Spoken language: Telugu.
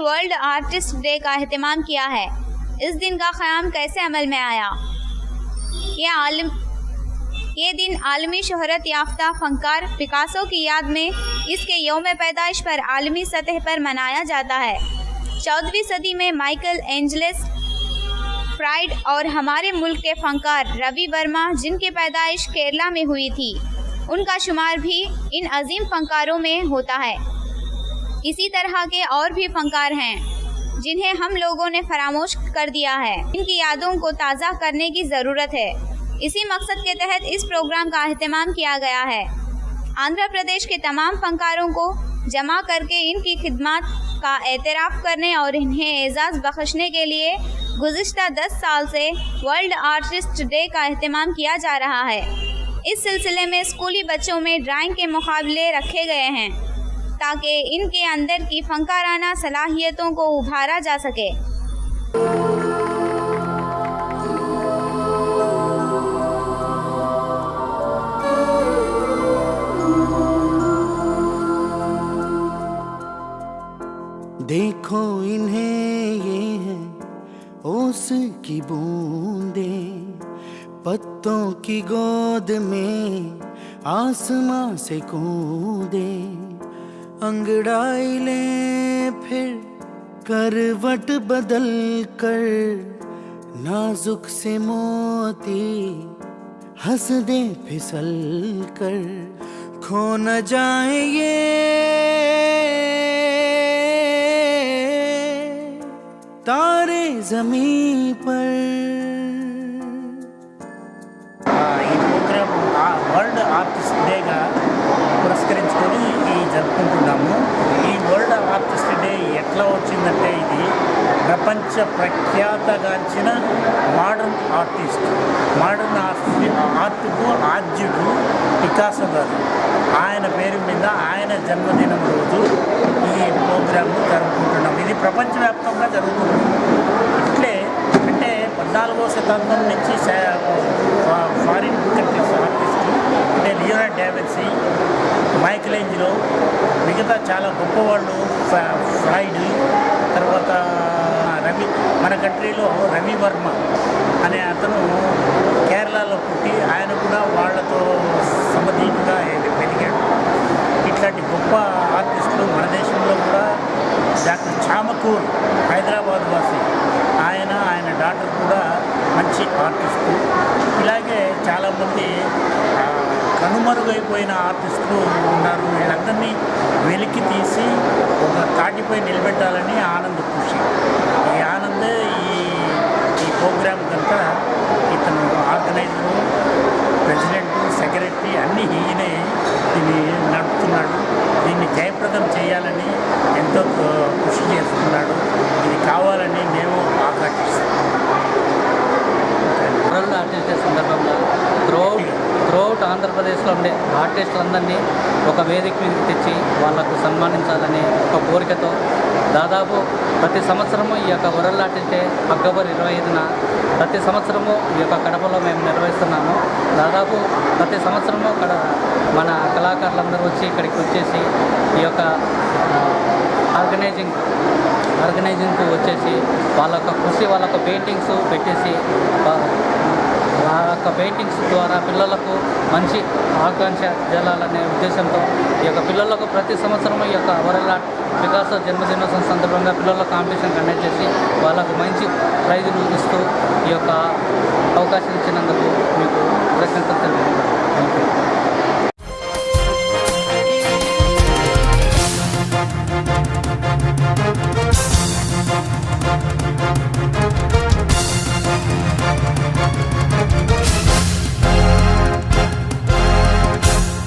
वर्ल्ड आर्टिस्ट डे का एहतमाम किया है। इस दिन का क़याम कैसे अमल में आया? ये दिन आलमी शोहरत याफ्ता फनकार पिकासो की याद में इसके यौम पैदाइश पर आलमी सतह पर मनाया जाता है। 14वीं सदी में माइकल एंजलिस फ्राइड और हमारे मुल्क के फनकार रवि वर्मा, जिनकी पैदाइश केरला में हुई थी, उनका शुमार भी इन अजीम फनकारों में होता है। इसी तरह के और भी फनकार हैं जिन्हें हम लोगों ने फरामोश कर दिया है। इनकी यादों को ताज़ा करने की ज़रूरत है। इसी मकसद के तहत इस प्रोग्राम का एहतमाम किया गया है। आंध्र प्रदेश के तमाम फनकारों को जमा करके इनकी खिदमत का एतराफ़ करने और इन्हें एजाज़ बख्शने के लिए गुज़िश्ता 10 साल से वर्ल्ड आर्टिस्ट डे का एहतमाम किया जा रहा है। इस सिलसिले में स्कूली बच्चों में ड्राइंग के मुकाबले रखे गए हैं ताकि इनके अंदर की फनकाराना सलाहियतों को उभारा जा सके। देखो इन्हें, ये है ओस की बूंदें, पत्तों की गोद में आसमां से कूदे, अंगड़ाई ले फिर करवट बदल कर, नाजुक से मोती हंस दे फिसल कर, खो न जाए ये तारे जमीन पर। ఈ ప్రోగ్రామ్ వరల్డ్ ఆర్టిస్ట్ డేగా పురస్కరించుకొని జరుపుకుంటున్నాము. ఈ వరల్డ్ ఆర్టిస్ట్ డే ఎట్లా వచ్చిందంటే, ఇది ప్రపంచ ప్రఖ్యాతగాంచిన మోడర్న్ ఆర్ట్కు ఆద్యుడు పికాసో గారు, ఆయన పేరు మీద ఆయన జన్మదినం రోజు ఈ ప్రోగ్రామ్ను జరుపుకుంటున్నాం. ఇది ప్రపంచవ్యాప్తంగా జరుగుతుంది. ఇట్లే అంటే 14వ శతాబ్దం నుంచి ఫారిన్ కంట్రీస్ ఆర్టిస్టులు అంటే లియోనార్డో డావిన్సీ, మైకెల్ ఏంజెలో, మిగతా చాలా గొప్పవాళ్ళు, ఫ్రాయిడ్, తర్వాత మన కంట్రీలో రవి వర్మ అనే అతను కేరళలో పుట్టి ఆయన కూడా వాళ్ళతో సమధీటుగా పెరిగాడు. ఇట్లాంటి గొప్ప ఆర్టిస్టులు మన దేశంలో కూడా డాక్టర్ చామకూర్ హైదరాబాద్ వాసి, ఆయన డాక్టర్ కూడా మంచి ఆర్టిస్టు. ఇలాగే చాలామంది కనుమరుగైపోయిన ఆర్టిస్టులు ఉన్నారు. వీళ్ళందరినీ వెలికి తీసి ఒక తాటిపై నిలబెట్టాలని ఆనంద్ కృషి. ఈ ఆనంద్ ఈ ప్రోగ్రామ్ కనుక ఇతను ఆర్గనైజరు, ప్రెసిడెంట్, సెక్రటరీ అన్నీ ఈయనే దీన్ని నడుపుతున్నాడు. దీన్ని జయప్రదం చేయాలని ఎంతో కృషి చేస్తున్నాడు. ఇది కావాలని మేము ఆకాంక్షిస్తాం. వరల్డ్ ఆర్టిస్ట్ డే సందర్భంగా త్రూఅవుట్ ఆంధ్రప్రదేశ్లో ఉండే ఆర్టిస్టులందరినీ ఒక వేదిక మీదకి తెచ్చి వాళ్లకు సన్మానించాలని ఒక కోరికతో దాదాపు ప్రతి సంవత్సరము ఈ యొక్క వరల్డ్ ఆర్టిస్ట్ డే అక్టోబర్ 25న ప్రతి సంవత్సరము ఈ యొక్క కడపలో మేము నిర్వహిస్తున్నాము. దాదాపు ప్రతి సంవత్సరము మన కళాకారులందరూ వచ్చి ఇక్కడికి వచ్చేసి ఈ యొక్క ఆర్గనైజింగ్కు వచ్చేసి వాళ్ళ యొక్క కృషి, వాళ్ళ యొక్క పెయింటింగ్స్ పెట్టేసి వాళ్ళ యొక్క పెయింటింగ్స్ ద్వారా పిల్లలకు మంచి ఆకాంక్ష జలాలనే ఉద్దేశంతో ఈ యొక్క పిల్లలకు ప్రతి సంవత్సరం ఈ యొక్క వరల్డ్ ఆర్ట్ పికాసో జన్మదినోత్సవం సందర్భంగా పిల్లల కాంపిటీషన్ కండక్ట్ చేసి వాళ్ళకు మంచి ప్రైజులు ఇస్తూ ఈ యొక్క